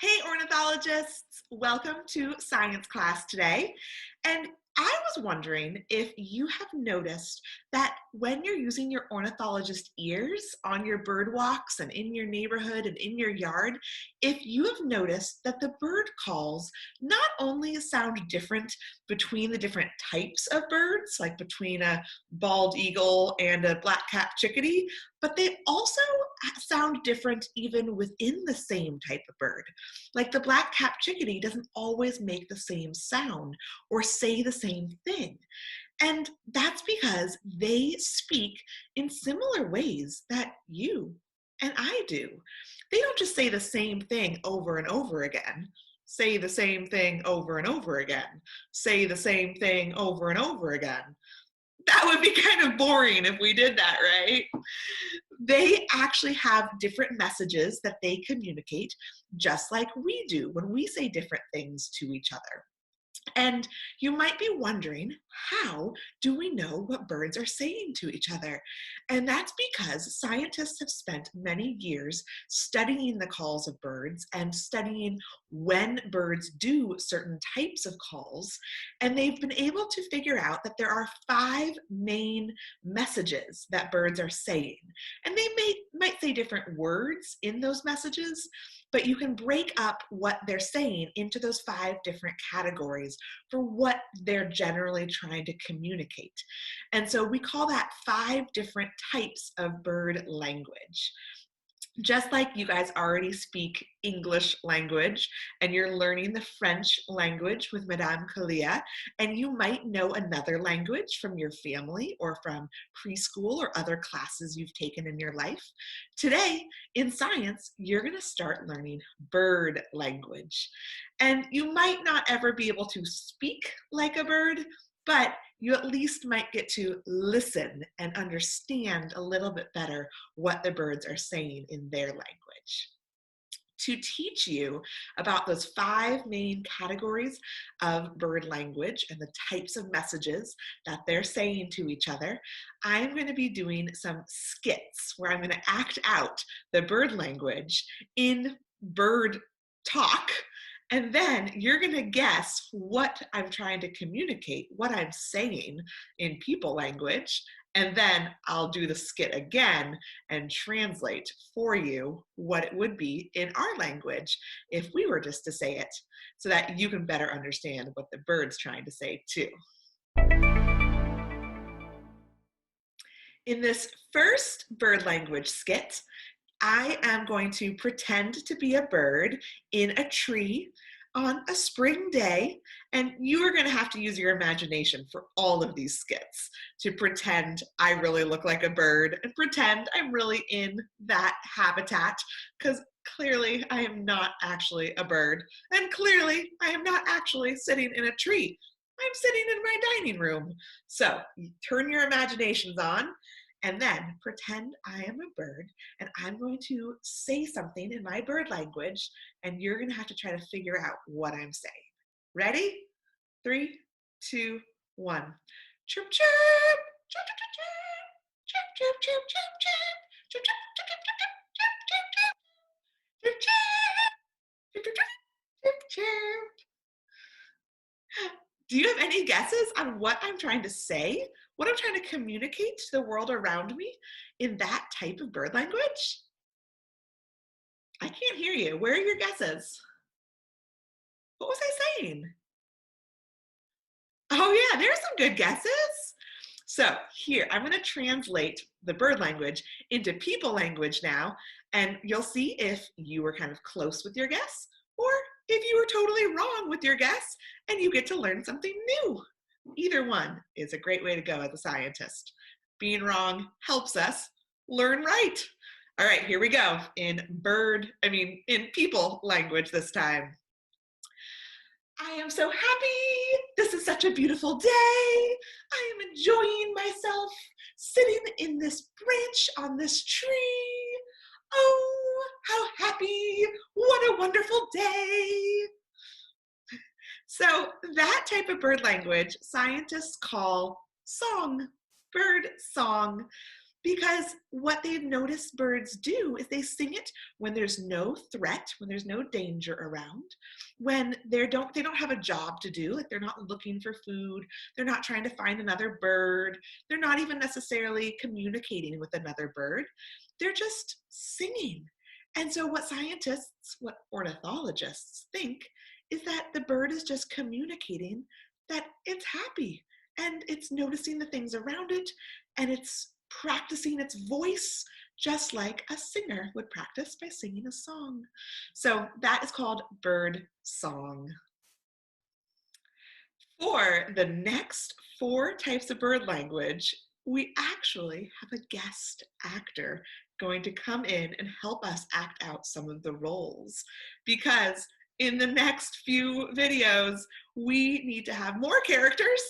Hey ornithologists, welcome to science class today. And I was wondering if you have noticed that when you're using your ornithologist ears on your bird walks and in your neighborhood and in your yard, if you have noticed that the bird calls not only sound different between the different types of birds, like between a bald eagle and a black-capped chickadee, but they also sound different even within the same type of bird. Like the black-capped chickadee doesn't always make the same sound or say the same thing. And that's because they speak in similar ways that you and I do. They don't just say the same thing over and over again. Say the same thing over and over again. Say the same thing over and over again. That would be kind of boring if we did that, right? They actually have different messages that they communicate, just like we do when we say different things to each other. And you might be wondering, how do we know what birds are saying to each other? And that's because scientists have spent many years studying the calls of birds and studying when birds do certain types of calls. And they've been able to figure out that there are 5 main messages that birds are saying. And they might say different words in those messages, but you can break up what they're saying into those 5 different categories for what they're generally trying to communicate. And so we call that 5 different types of bird language. Just like you guys already speak English language and you're learning the French language with Madame Kalia, and you might know another language from your family or from preschool or other classes you've taken in your life. Today in science, you're going to start learning bird language. And you might not ever be able to speak like a bird, but you at least might get to listen and understand a little bit better what the birds are saying in their language. To teach you about those 5 main categories of bird language and the types of messages that they're saying to each other, I'm going to be doing some skits where I'm going to act out the bird language in bird talk. And then you're going to guess what I'm trying to communicate, what I'm saying in people language. And then I'll do the skit again and translate for you what it would be in our language if we were just to say it, so that you can better understand what the bird's trying to say too. In this first bird language skit, I am going to pretend to be a bird in a tree on a spring day, and you are going to have to use your imagination for all of these skits to pretend I really look like a bird and pretend I'm really in that habitat, because clearly I am not actually a bird, and clearly I am not actually sitting in a tree. I'm sitting in my dining room. So turn your imaginations on and then pretend I am a bird and I'm going to say something in my bird language and you're going to have to try to figure out what I'm saying. Ready? 3, 2, 1. Chirp, chirp, chirp, chirp, chirp, chirp, chirp, chirp, chirp, chirp, chirp, chirp, chirp, chirp, chirp, chirp, chirp, chirp, chirp. Do you have any guesses on what I'm trying to say? What I'm trying to communicate to the world around me in that type of bird language? I can't hear you. Where are your guesses? What was I saying? Oh yeah, there's some good guesses. So here, I'm gonna translate the bird language into people language now, and you'll see if you were kind of close with your guess, or if you were totally wrong with your guess, and you get to learn something new. Either one is a great way to go as a scientist. Being wrong helps us learn right. All right, here we go in in people language this time. I am so happy. This is such a beautiful day. I am enjoying myself sitting in this branch on this tree. Oh, how happy. What a wonderful day. So that type of bird language scientists call song, bird song. because what they've noticed birds do is they sing it when there's no threat, when there's no danger around, when they don't have a job to do, like they're not looking for food, they're not trying to find another bird, they're not even necessarily communicating with another bird, they're just singing. And so what scientists, what ornithologists think is that the bird is just communicating that it's happy and it's noticing the things around it and it's practicing its voice just like a singer would practice by singing a song. So that is called bird song. For the next 4 types of bird language, we actually have a guest actor going to come in and help us act out some of the roles, because in the next few videos, we need to have more characters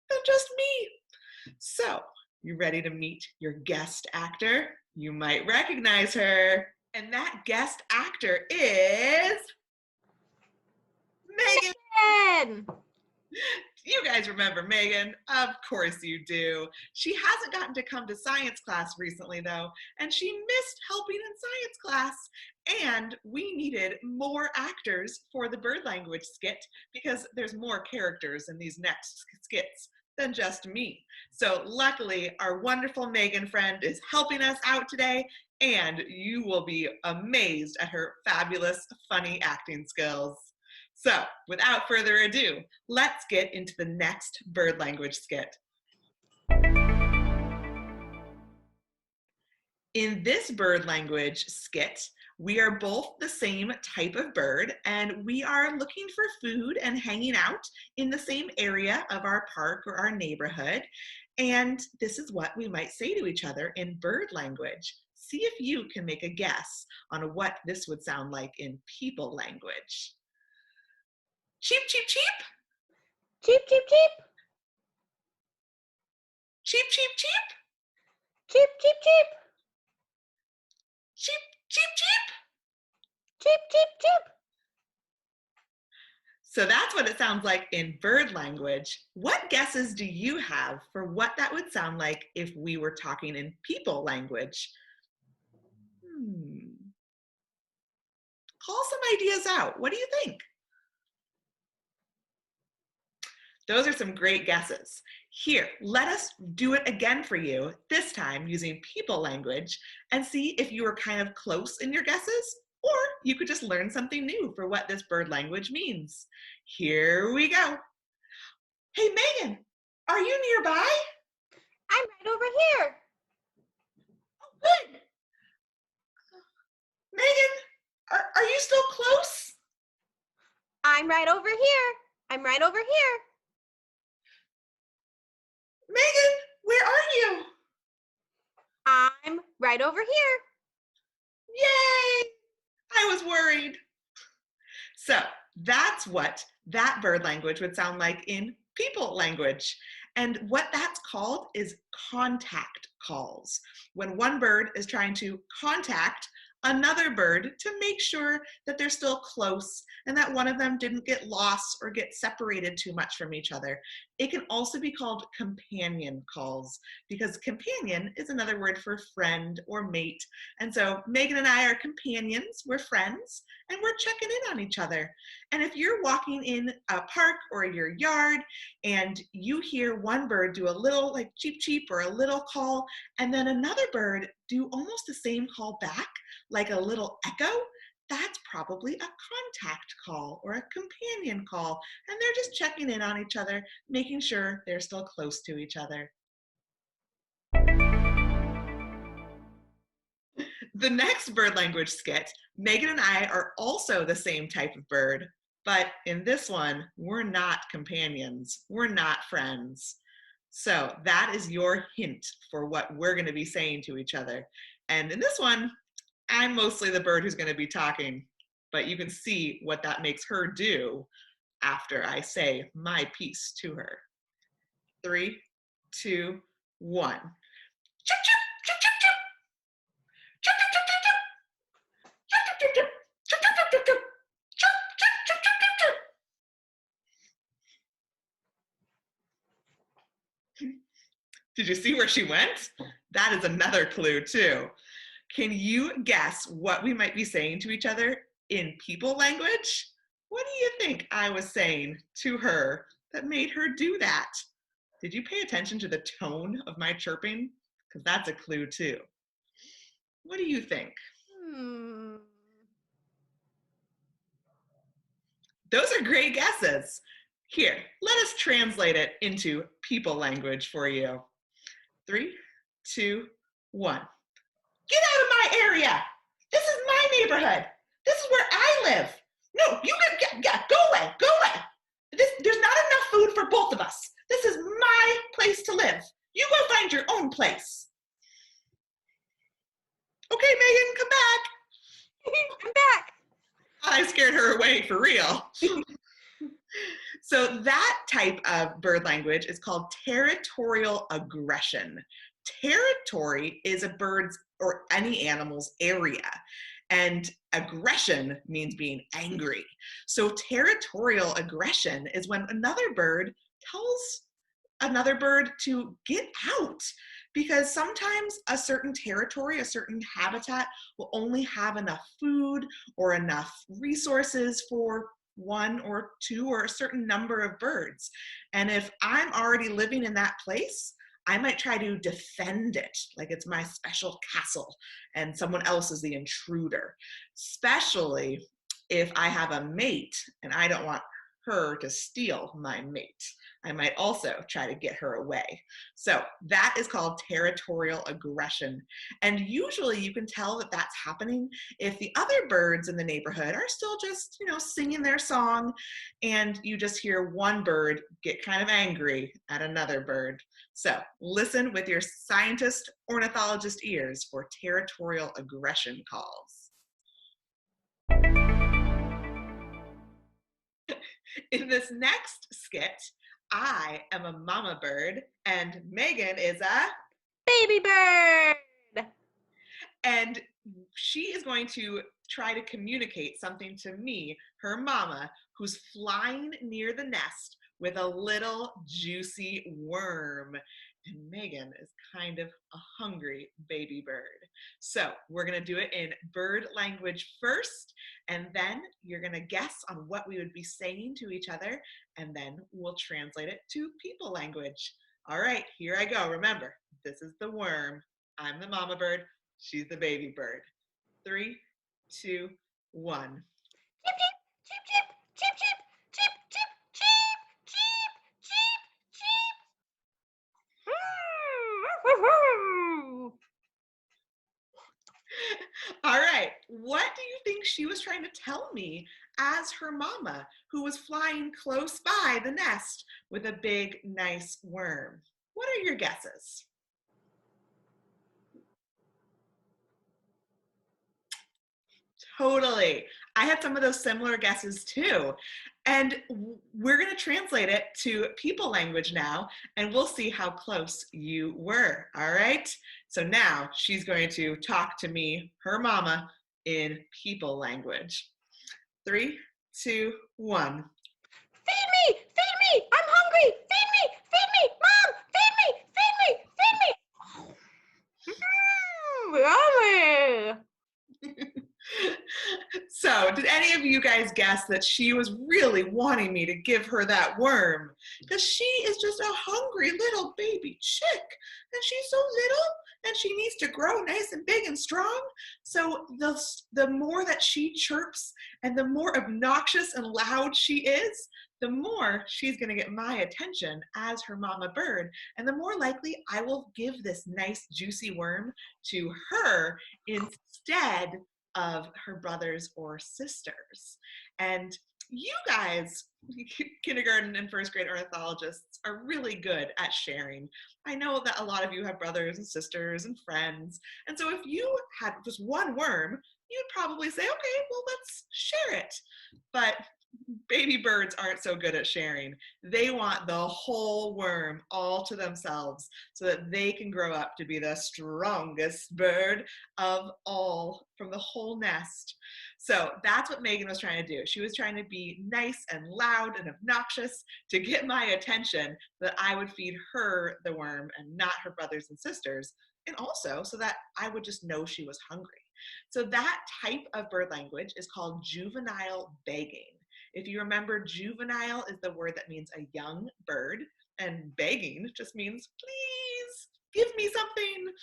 than just me. So, you ready to meet your guest actor? You might recognize her. And that guest actor is Megan. You guys remember Megan? Of course you do. She hasn't gotten to come to science class recently though, and she missed helping in science class. And we needed more actors for the bird language skit because there's more characters in these next skits than just me. So luckily, our wonderful Megan friend is helping us out today, and you will be amazed at her fabulous, funny acting skills. So without further ado, let's get into the next bird language skit. In this bird language skit, we are both the same type of bird and we are looking for food and hanging out in the same area of our park or our neighborhood. And this is what we might say to each other in bird language. See if you can make a guess on what this would sound like in people language. Cheep, cheep, cheep. Cheep, cheep, cheep. Cheep, cheep, cheep. Cheep, cheep, cheep. Cheep, cheep, cheep. Cheep, cheep, cheep. So that's what it sounds like in bird language. What guesses do you have for what that would sound like if we were talking in people language? Call some ideas out. What do you think? Those are some great guesses. Here, let us do it again for you, this time using people language, and see if you were kind of close in your guesses, or you could just learn something new for what this bird language means. Here we go. Hey, Megan, are you nearby? I'm right over here. Oh, good. Megan, are you still close? I'm right over here. I'm right over here. Megan, where are you? I'm right over here. Yay! I was worried. So that's what that bird language would sound like in people language. And what that's called is contact calls. When one bird is trying to contact another bird to make sure that they're still close and that one of them didn't get lost or get separated too much from each other. It can also be called companion calls because companion is another word for friend or mate. And so Megan and I are companions, we're friends, and we're checking in on each other. And if you're walking in a park or your yard and you hear one bird do a little like cheep cheep or a little call, and then another bird do almost the same call back, like a little echo, that's probably a contact call or a companion call. And they're just checking in on each other, making sure they're still close to each other. The next bird language skit, Megan and I are also the same type of bird, but in this one, we're not companions. We're not friends. So that is your hint for what we're going to be saying to each other. And in this one, I'm mostly the bird who's going to be talking, but you can see what that makes her do after I say my piece to her. 3, 2, 1. Chip, chip, chip, chip, chip. Chip, chip, chip, chip, chip. Chip, chip, chip, chip. Chip, chip, chip, chip, chip. Chip, chip, chip, chip, chip, chip. Did you see where she went? That is another clue too. Can you guess what we might be saying to each other in people language? What do you think I was saying to her that made her do that? Did you pay attention to the tone of my chirping? Because that's a clue too. What do you think? Those are great guesses. Here, let us translate it into people language for you. 3, 2, 1. Get out of my area. This is my neighborhood. This is where I live. No, you go away. Go away. There's not enough food for both of us. This is my place to live. You go find your own place. Okay, Megan, come back. I'm back. I scared her away for real. So that type of bird language is called territorial aggression. Territory is a bird's or any animal's area, and aggression means being angry. So territorial aggression is when another bird tells another bird to get out, because sometimes a certain territory, a certain habitat will only have enough food or enough resources for one or two or a certain number of birds. And if I'm already living in that place, I might try to defend it like it's my special castle and someone else is the intruder, especially if I have a mate and I don't want her to steal my mate. I might also try to get her away. So that is called territorial aggression. And usually you can tell that that's happening if the other birds in the neighborhood are still just, singing their song, and you just hear one bird get kind of angry at another bird. So listen with your scientist ornithologist ears for territorial aggression calls. In this next skit, I am a mama bird and Megan is a baby bird. And she is going to try to communicate something to me, her mama, who's flying near the nest with a little juicy worm. And Megan is kind of a hungry baby bird. So we're going to do it in bird language first, and then you're going to guess on what we would be saying to each other, and then we'll translate it to people language. All right, here I go. Remember, this is the worm. I'm the mama bird. She's the baby bird. 3, 2, 1. Cheep, cheep, cheep, cheep, cheep, cheep, cheep, cheep, cheep, cheep, cheep. All right, what do you think she was trying to tell me as her mama, who was flying close by the nest with a big, nice worm? What are your guesses? Totally. I had some of those similar guesses too. And we're going to translate it to people language now, and we'll see how close you were. All right. So now she's going to talk to me, her mama, in people language. 3, 2, 1. Feed me! Feed me! I'm hungry! Feed me! Feed me! Mom! Feed me! Feed me! Feed me! Yummy! So, did any of you guys guess that she was really wanting me to give her that worm? Because she is just a hungry little baby chick, and she's so little, and she needs to grow nice and big and strong. So the more that she chirps and the more obnoxious and loud she is, the more she's going to get my attention as her mama bird, and the more likely I will give this nice juicy worm to her instead of her brothers or sisters. And you guys, kindergarten and first grade ornithologists, are really good at sharing. I know that a lot of you have brothers and sisters and friends. And so if you had just one worm, you'd probably say, okay, well, let's share it. But baby birds aren't so good at sharing. They want the whole worm all to themselves so that they can grow up to be the strongest bird of all from the whole nest. So that's what Megan was trying to do. She was trying to be nice and loud and obnoxious to get my attention, that I would feed her the worm and not her brothers and sisters, and also so that I would just know she was hungry. So that type of bird language is called juvenile begging. If you remember, juvenile is the word that means a young bird, and begging just means, please give me something.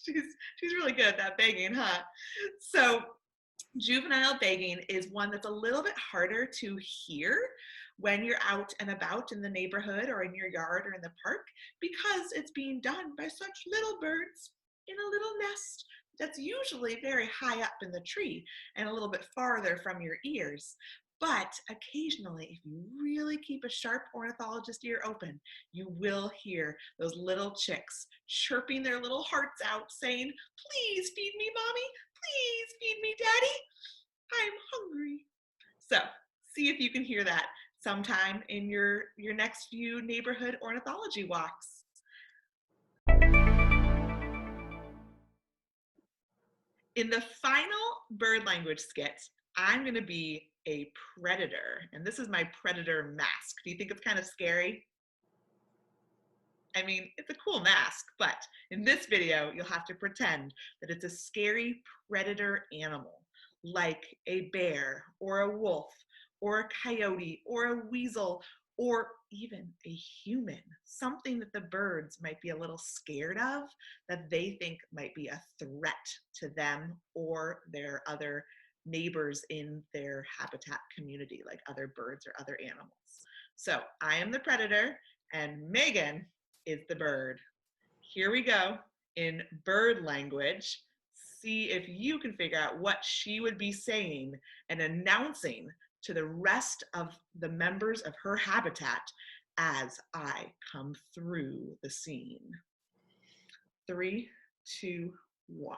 she's really good at that begging, huh? So juvenile begging is one that's a little bit harder to hear when you're out and about in the neighborhood or in your yard or in the park, because it's being done by such little birds in a little nest that's usually very high up in the tree and a little bit farther from your ears. But occasionally, if you really keep a sharp ornithologist ear open, you will hear those little chicks chirping their little hearts out, saying, please feed me, mommy, please feed me, daddy, I'm hungry. So see if you can hear that sometime in your next few neighborhood ornithology walks. In the final bird language skit, I'm going to be a predator, and this is my predator mask. Do you think it's kind of scary? I mean, it's a cool mask, but in this video, you'll have to pretend that it's a scary predator animal, like a bear or a wolf or a coyote or a weasel or even a human, something that the birds might be a little scared of, that they think might be a threat to them or their other neighbors in their habitat community, like other birds or other animals. So I am the predator, and Megan is the bird. Here we go in bird language. See if you can figure out what she would be saying and announcing to the rest of the members of her habitat as I come through the scene. 3, 2, 1.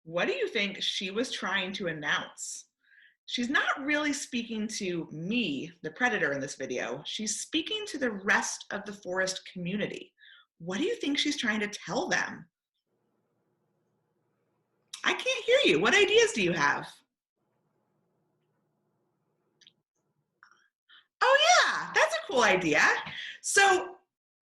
What do you think she was trying to announce? She's not really speaking to me, the predator in this video. She's speaking to the rest of the forest community. What do you think she's trying to tell them? I can't hear you. What ideas do you have? Oh yeah, that's a cool idea. So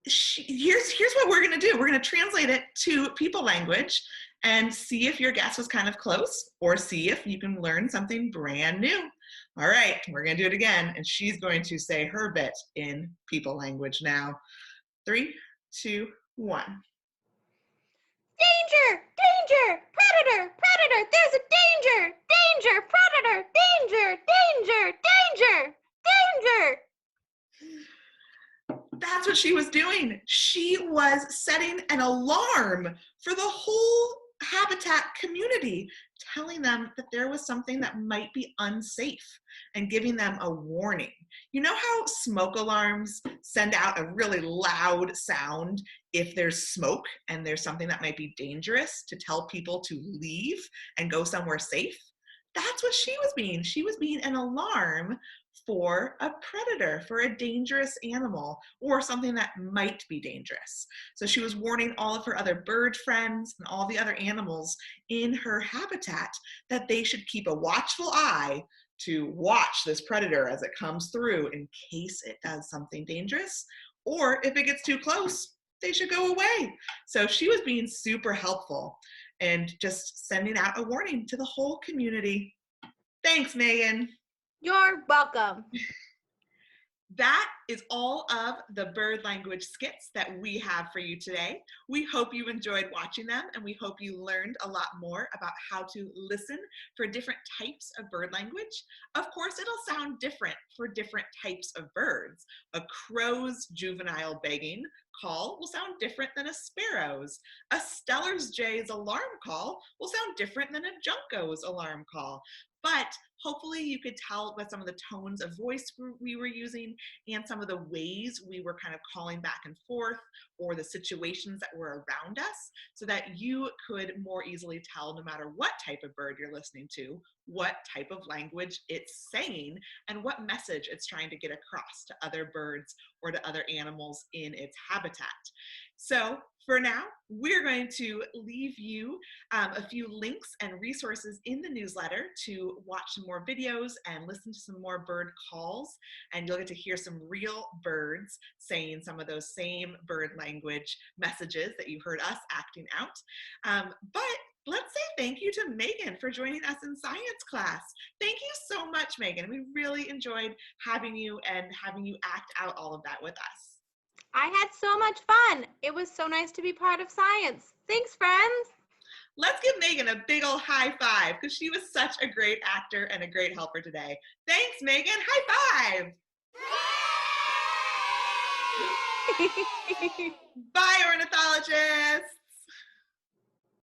here's what we're gonna do. We're gonna translate it to people language and see if your guess was kind of close, or see if you can learn something brand new. All right, we're gonna do it again, and she's going to say her bit in people language now. 3, 2, 1. Danger! Danger! Predator! Predator! There's a danger! Danger! Predator! Danger! Danger! Danger! Danger! That's what she was doing. She was setting an alarm for the whole habitat community, telling them that there was something that might be unsafe and giving them a warning. You know how smoke alarms send out a really loud sound if there's smoke and there's something that might be dangerous, to tell people to leave and go somewhere safe? That's what she was being. She was being an alarm for a predator, for a dangerous animal, or something that might be dangerous. So she was warning all of her other bird friends and all the other animals in her habitat that they should keep a watchful eye to watch this predator as it comes through in case it does something dangerous, or if it gets too close, they should go away. So she was being super helpful and just sending out a warning to the whole community. Thanks, Megan. You're welcome. That is all of the bird language skits that we have for you today. We hope you enjoyed watching them, and we hope you learned a lot more about how to listen for different types of bird language. Of course, it'll sound different for different types of birds. A crow's juvenile begging call will sound different than a sparrow's. A Steller's jay's alarm call will sound different than a junco's alarm call. But hopefully you could tell by some of the tones of voice we were using and some of the ways we were kind of calling back and forth, or the situations that were around us, so that you could more easily tell, no matter what type of bird you're listening to, what type of language it's saying and what message it's trying to get across to other birds or to other animals in its habitat. So for now, we're going to leave you a few links and resources in the newsletter to watch some more videos and listen to some more bird calls. And you'll get to hear some real birds saying some of those same bird language messages that you heard us acting out. But let's say thank you to Megan for joining us in science class. Thank you so much, Megan. We really enjoyed having you and having you act out all of that with us. I had so much fun. It was so nice to be part of science. Thanks, friends. Let's give Megan a big old high five because she was such a great actor and a great helper today. Thanks, Megan. High five. Bye, ornithologists.